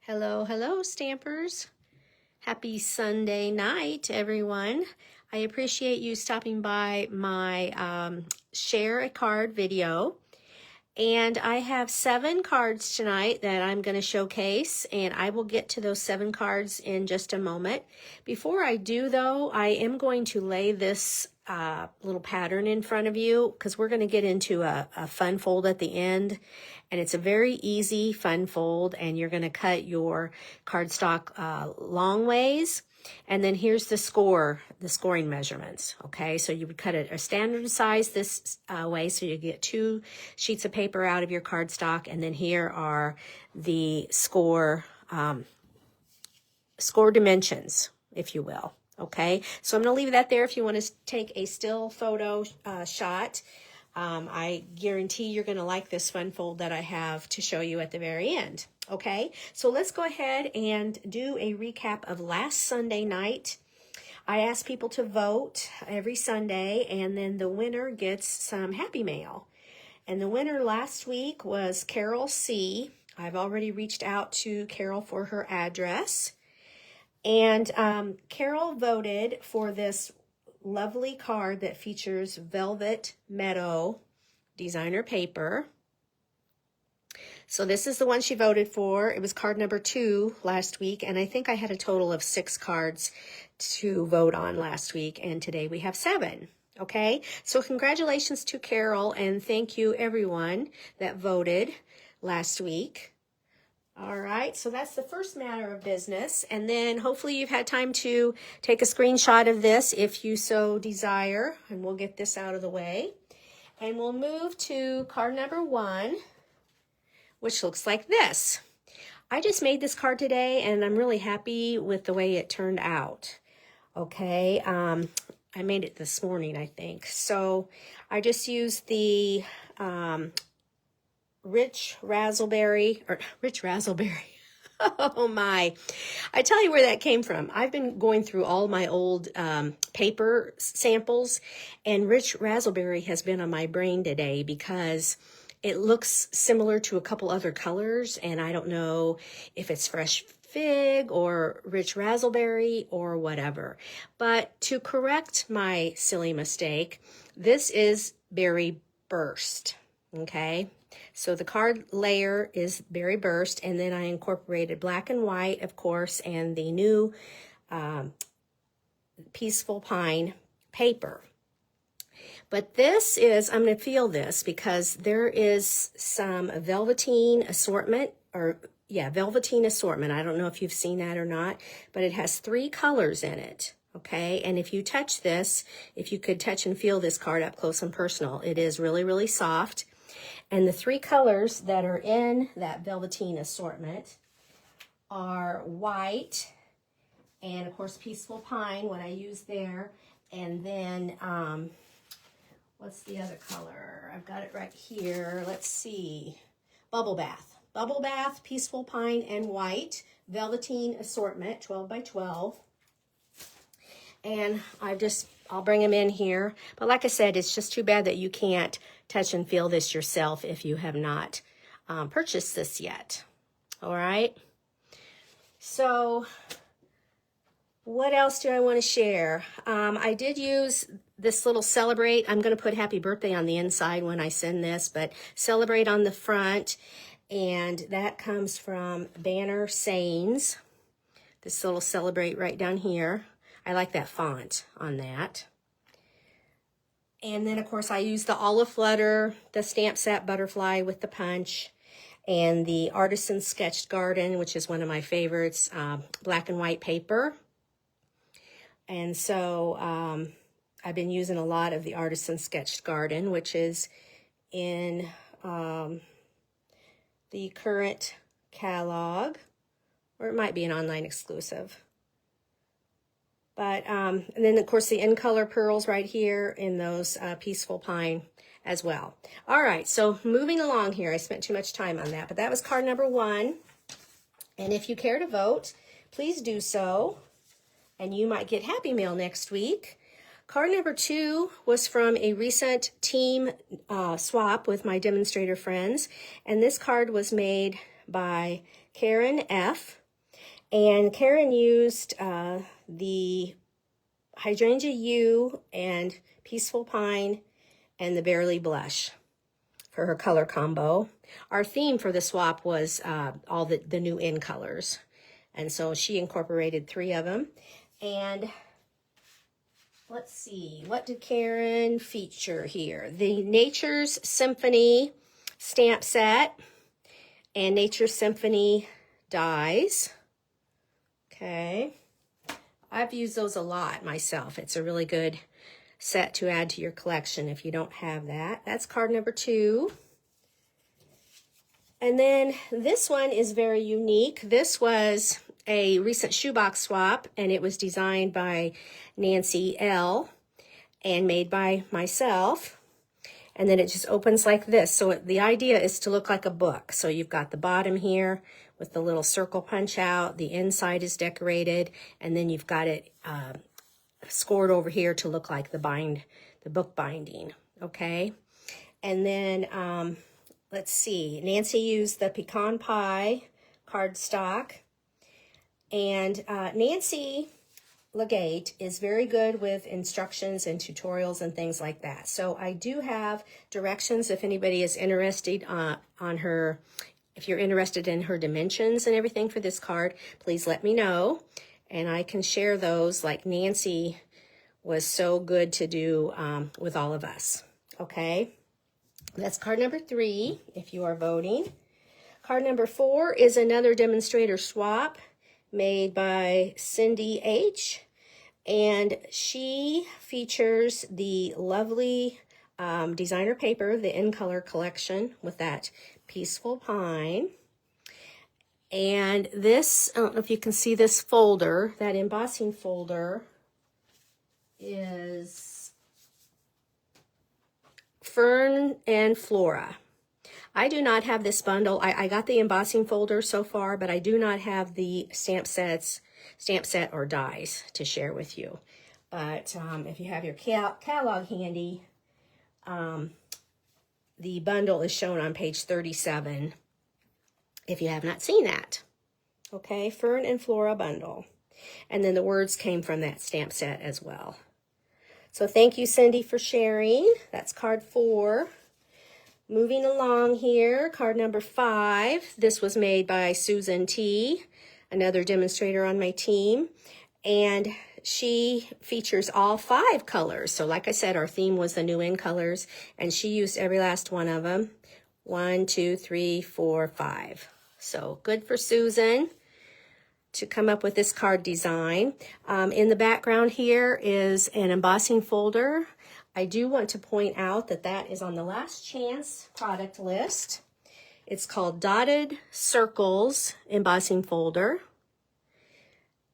Hello, hello, Stampers. Happy Sunday night, everyone. I appreciate you stopping by my share a card video. And I have 7 cards tonight that I'm going to showcase, and I will get to those 7 cards in just a moment. Before I do, though, I am going to lay this little pattern in front of you because we're going to get into a fun fold at the end. And it's a very easy fun fold, and you're going to cut your cardstock long ways. And then here's the scoring measurements, okay? So you would cut it a standard size this way, so you get 2 sheets of paper out of your cardstock, and then here are the score dimensions, if you will, okay? So I'm going to leave that there if you want to take a still photo shot. I guarantee you're going to like this fun fold that I have to show you at the very end. Okay, so let's go ahead and do a recap of last Sunday night. I asked people to vote every Sunday, and then the winner gets some Happy Mail. And the winner last week was Carol C. I've already reached out to Carol for her address. And Carol voted for this lovely card that features Velvet Meadow designer paper. So this is the one she voted for. It was card number 2 last week, and I think I had a total of 6 cards to vote on last week, and today we have 7. Okay, so congratulations to Carol, and thank you everyone that voted last week. All right, so that's the first matter of business, and then hopefully you've had time to take a screenshot of this if you so desire, and we'll get this out of the way. And we'll move to card number 1, which looks like this. I just made this card today, and I'm really happy with the way it turned out. Okay, I made it this morning, I think. So I just used the Rich Razzleberry. Oh my, I tell you where that came from. I've been going through all my old paper samples, and Rich Razzleberry has been on my brain today because it looks similar to a couple other colors, and I don't know if it's fresh fig or rich razzleberry or whatever. But to correct my silly mistake, this is berry burst, okay? So the card layer is berry burst, and then I incorporated black and white, of course, and the new Peaceful Pine paper. But this is, I'm going to feel this because there is some velveteen assortment, velveteen assortment. I don't know if you've seen that or not, but it has 3 colors in it, okay? And if you touch this, if you could touch and feel this card up close and personal, it is really, really soft. And the 3 colors that are in that velveteen assortment are white, and of course Peaceful Pine, what I used there, and then what's the other color? I've got it right here. Let's see. Bubble Bath. Bubble Bath, Peaceful Pine, and white. Velveteen assortment, 12 by 12. And I'll bring them in here. But like I said, it's just too bad that you can't touch and feel this yourself if you have not purchased this yet. All right. So what else do I want to share? I did use this little celebrate. I'm going to put happy birthday on the inside when I send this, but celebrate on the front. And that comes from Banner Sayings. This little celebrate right down here. I like that font on that. And then, of course, I use the Olive Flutter, the Stamp Set Butterfly with the punch, and the Artisan Sketched Garden, which is one of my favorites, black and white paper. And so I've been using a lot of the Artisan Sketched Garden, which is in the current catalog, or it might be an online exclusive. But, and then of course the In Color Pearls right here in those Peaceful Pine as well. All right, so moving along here, I spent too much time on that, but that was card number 1. And if you care to vote, please do so, and you might get Happy Mail next week. Card number 2 was from a recent team swap with my demonstrator friends, and this card was made by Karen F. And Karen used the Hydrangea U and Peaceful Pine and the Barely Blush for her color combo. Our theme for the swap was all the new in colors. And so she incorporated 3 of them. And let's see, what did Karen feature here? The Nature's Symphony stamp set and Nature's Symphony dies. Okay. I've used those a lot myself. It's a really good set to add to your collection if you don't have that. That's card number 2. And then this one is very unique. This was a recent shoebox swap, and it was designed by Nancy L. and made by myself. And then it just opens like this. So the idea is to look like a book. So you've got the bottom here with the little circle punch out. The inside is decorated, and then you've got it scored over here to look like the book binding. Okay, and then let's see. Nancy used the pecan pie cardstock, and Nancy Legate is very good with instructions and tutorials and things like that. So I do have directions if anybody is interested on her. If you're interested in her dimensions and everything for this card, please let me know, and I can share those like Nancy was so good to do with all of us. Okay, that's card number 3 if you are voting. Card number 4 is another demonstrator swap made by Cindy H. And she features the lovely designer paper, the In Color collection with that Peaceful Pine. And this, I don't know if you can see this folder, that embossing folder is Fern and Flora. I do not have this bundle. I got the embossing folder so far, but I do not have the stamp set or dies to share with you. But if you have your catalog handy, the bundle is shown on page 37 if you have not seen that. Okay, Fern and Flora bundle. And then the words came from that stamp set as well. So thank you, Cindy, for sharing. That's card 4. Moving along here, card number 5. This was made by Susan T., another demonstrator on my team. And she features all 5 colors. So like I said, our theme was the new in colors, and she used every last one of them. 1, 2, 3, 4, 5. So good for Susan to come up with this card design. In the background here is an embossing folder. I do want to point out that that is on the last chance product list. It's called Dotted Circles Embossing Folder.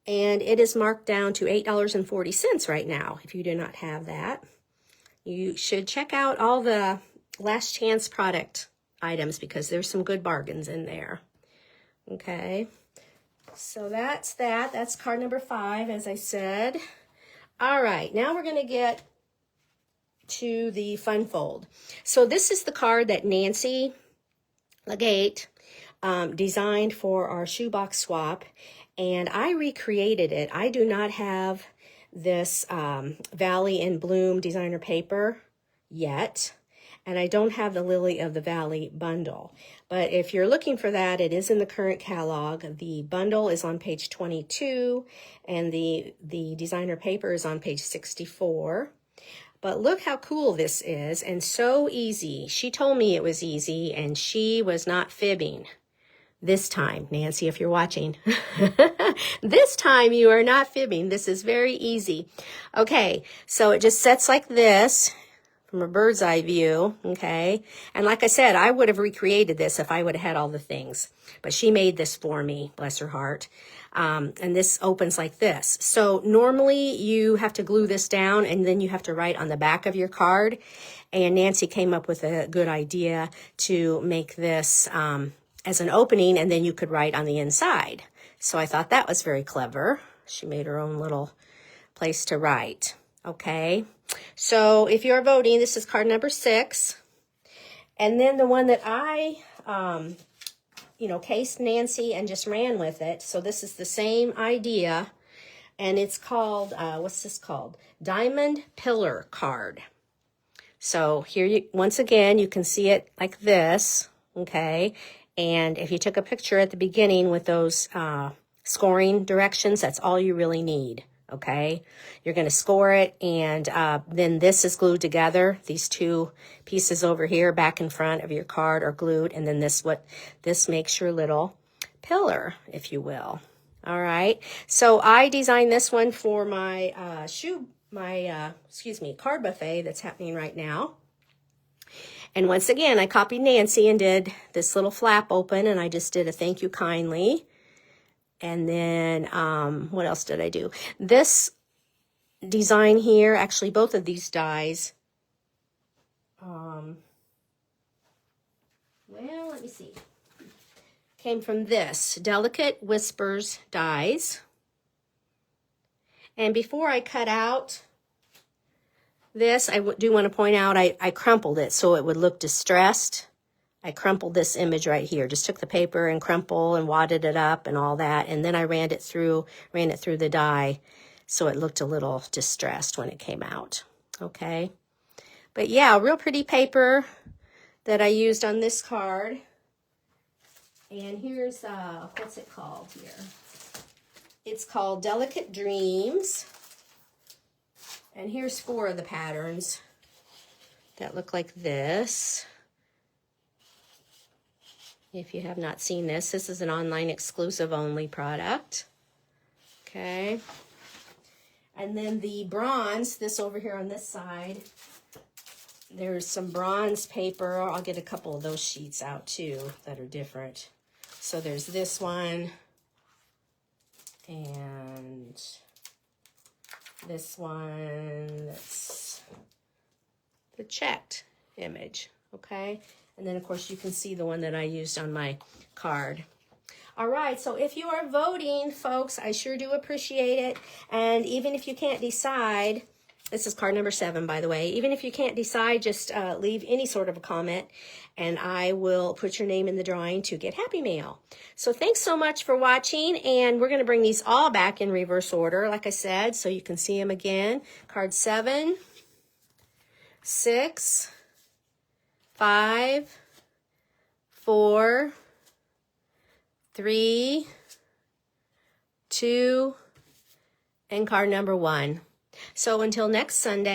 And it is marked down to $8.40 right now if you do not have that. You should check out all the last chance product items because there's some good bargains in there. Okay, so that's that. That's card number 5, as I said. All right, now we're going to get to the fun fold. So this is the card that Nancy Legate designed for our shoebox swap, and I recreated it. I do not have this Valley in Bloom designer paper yet, and I don't have the Lily of the Valley bundle. But if you're looking for that, it is in the current catalog. The bundle is on page 22, and the designer paper is on page 64. But look how cool this is, and so easy. She told me it was easy, and she was not fibbing. This time, Nancy, if you're watching. This time you are not fibbing. This is very easy. Okay, so it just sets like this from a bird's eye view, okay? And like I said, I would have recreated this if I would have had all the things. But she made this for me, bless her heart. And this opens like this. So normally you have to glue this down and then you have to write on the back of your card. And Nancy came up with a good idea to make this as an opening, and then you could write on the inside. So I thought that was very clever. She made her own little place to write. Okay, so if you're voting, this is card number 6. And then the one that I cased Nancy and just ran with it. So this is the same idea, and it's called, what's this called? Diamond Pillar Card. So here, once again, you can see it like this, okay? And if you took a picture at the beginning with those scoring directions, that's all you really need, okay? You're going to score it, and then this is glued together. These two pieces over here, back and front of your card, are glued, and then this makes your little pillar, if you will. All right. So I designed this one for my card buffet that's happening right now. And once again, I copied Nancy and did this little flap open, and I just did a thank you kindly. And then, what else did I do? This design here, actually both of these dies, well, let me see, came from this Delicate Whispers dies. And before I cut out this, I do want to point out I crumpled it so it would look distressed. I crumpled this image right here. Just took the paper and crumpled and wadded it up and all that, and then I ran it through the die so it looked a little distressed when it came out. Okay, but yeah, real pretty paper that I used on this card. And here's what's it called here? It's called Delicate Dreams. And here's 4 of the patterns that look like this. If you have not seen this, this is an online exclusive only product. Okay. And then the bronze, this over here on this side, there's some bronze paper. I'll get a couple of those sheets out too that are different. So there's this one and this one that's the checked image, okay? And then, of course, you can see the one that I used on my card. All right, so if you are voting, folks, I sure do appreciate it. And even if you can't decide, this is card number 7, by the way. Even if you can't decide, just leave any sort of a comment, and I will put your name in the drawing to get Happy Mail. So thanks so much for watching, and we're going to bring these all back in reverse order, like I said, so you can see them again. Card 7, 6, 5, 4, 3, 2, and card number 1. So until next Sunday.